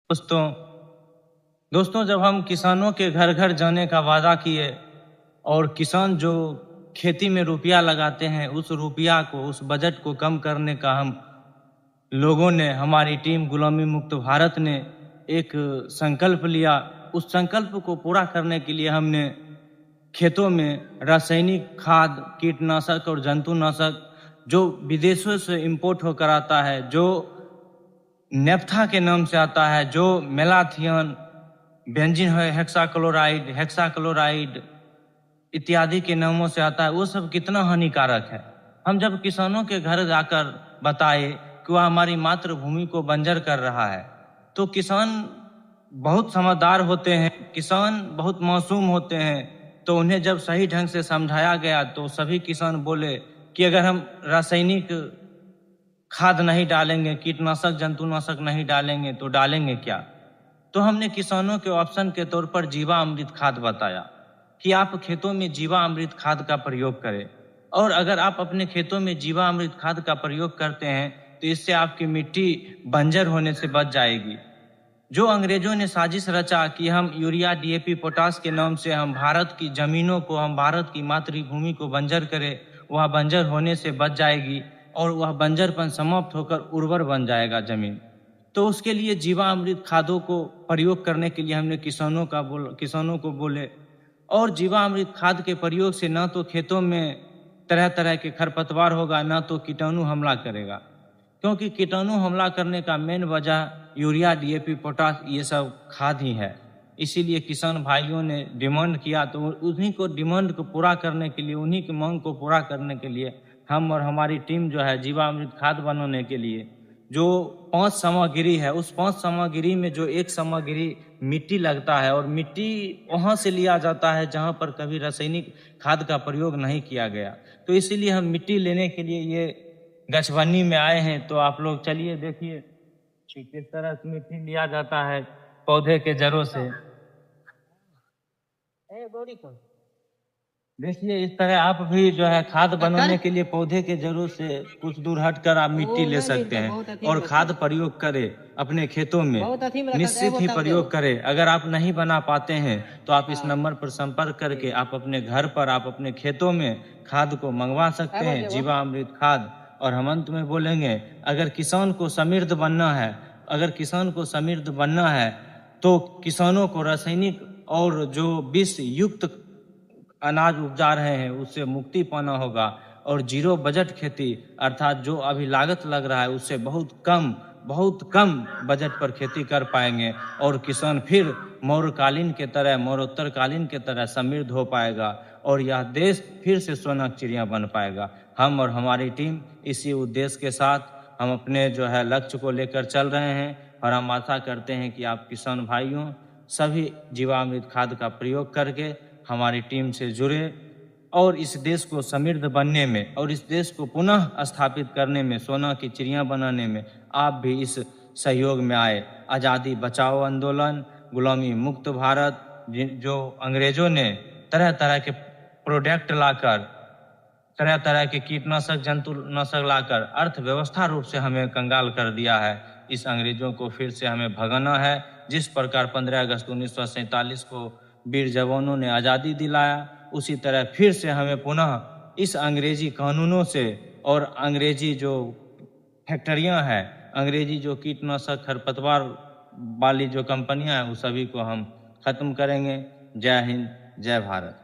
दोस्तों दोस्तों जब हम किसानों के घर घर जाने का वादा किए और किसान जो खेती में रुपया लगाते हैं उस रुपया को, उस बजट को कम करने का हम लोगों ने, हमारी टीम गुलामी मुक्त भारत ने एक संकल्प लिया। उस संकल्प को पूरा करने के लिए हमने खेतों में रासायनिक खाद, कीटनाशक और जंतुनाशक जो विदेशों से इंपोर्ट होकर आता है, जो नेफ्था के नाम से आता है, जो मेलाथियन, बेंजीन है, हेक्साक्लोराइड इत्यादि के नामों से आता है, वो सब कितना हानिकारक है। हम जब किसानों के घर जाकर बताए कि वह हमारी मातृभूमि को बंजर कर रहा है, तो किसान बहुत समझदार होते हैं, किसान बहुत मासूम होते हैं। तो उन्हें जब सही ढंग से समझाया गया तो सभी किसान बोले कि अगर हम रासायनिक खाद नहीं डालेंगे, कीटनाशक जंतुनाशक नहीं डालेंगे तो डालेंगे क्या। तो हमने किसानों के ऑप्शन के तौर पर जीवामृत खाद बताया कि आप खेतों में जीवामृत खाद का प्रयोग करें, और अगर आप अपने खेतों में जीवामृत खाद का प्रयोग करते हैं तो इससे आपकी मिट्टी बंजर होने से बच जाएगी। जो अंग्रेजों ने साजिश रचा कि हम यूरिया, डीएपी, पोटास के नाम से हम भारत की जमीनों को, हम भारत की मातृभूमि को बंजर करें, वह बंजर होने से बच जाएगी और वह बंजरपन समाप्त होकर उर्वर बन जाएगा जमीन। तो उसके लिए जीवामृत खादों को प्रयोग करने के लिए हमने किसानों को बोले। और जीवामृत खाद के प्रयोग से ना तो खेतों में तरह तरह के खरपतवार होगा, ना तो कीटाणु हमला करेगा, क्योंकि कीटाणु हमला करने का मेन वजह यूरिया, डीएपी, पोटास ये सब खाद ही है। इसीलिए किसान भाइयों ने डिमांड किया, तो उन्हीं को डिमांड को पूरा करने के लिए, उन्हीं की मांग को पूरा करने के लिए हम और हमारी टीम जो है जीवामृत खाद बनाने के लिए जो 5 सामग्री है, उस 5 सामग्री में जो एक सामग्री मिट्टी लगता है, और मिट्टी वहाँ से लिया जाता है जहाँ पर कभी रासायनिक खाद का प्रयोग नहीं किया गया। तो इसीलिए हम मिट्टी लेने के लिए ये गछवन्नी में आए हैं। तो आप लोग चलिए देखिए कि किस तरह से मिट्टी लिया जाता है पौधे के जड़ों से। देखिए इस तरह आप भी जो है खाद बनाने के लिए पौधे के जड़ों से कुछ दूर हटकर आप मिट्टी ले सकते हैं और खाद प्रयोग करें अपने खेतों में, निश्चित ही प्रयोग करें। अगर आप नहीं बना पाते हैं तो आप इस नंबर पर संपर्क करके आप अपने घर पर, आप अपने खेतों में खाद को मंगवा सकते हैं, जीवामृत खाद। और हम अंत में बोलेंगे, अगर किसान को समृद्ध बनना है, अगर किसान को समृद्ध बनना है तो किसानों को रासायनिक और जो विष युक्त अनाज उपजा रहे हैं उससे मुक्ति पाना होगा, और जीरो बजट खेती अर्थात जो अभी लागत लग रहा है उससे बहुत कम बजट पर खेती कर पाएंगे, और किसान फिर मौर्यकालीन के तरह, मौर्योत्तरकालीन के तरह समृद्ध हो पाएगा, और यह देश फिर से सोना चिड़िया बन पाएगा। हम और हमारी टीम इसी उद्देश्य के साथ हम अपने जो है लक्ष्य को लेकर चल रहे हैं, और हम आशा करते हैं कि आप किसान भाइयों सभी जीवामृत खाद का प्रयोग करके हमारी टीम से जुड़े, और इस देश को समृद्ध बनने में और इस देश को पुनः स्थापित करने में, सोना की चिड़िया बनाने में आप भी इस सहयोग में आए। आज़ादी बचाओ आंदोलन, गुलामी मुक्त भारत, जो अंग्रेजों ने तरह तरह के प्रोडक्ट लाकर, तरह तरह के कीटनाशक जंतुनाशक लाकर अर्थव्यवस्था रूप से हमें कंगाल कर दिया है, इस अंग्रेजों को फिर से हमें भगाना है। जिस प्रकार 15 अगस्त 1947 को वीर जवानों ने आज़ादी दिलाया, उसी तरह फिर से हमें पुनः इस अंग्रेजी कानूनों से और अंग्रेजी जो फैक्ट्रियां हैं, अंग्रेजी जो कीटनाशक खरपतवार वाली जो कंपनियां हैं, उस सभी को हम खत्म करेंगे। जय हिंद, जय भारत।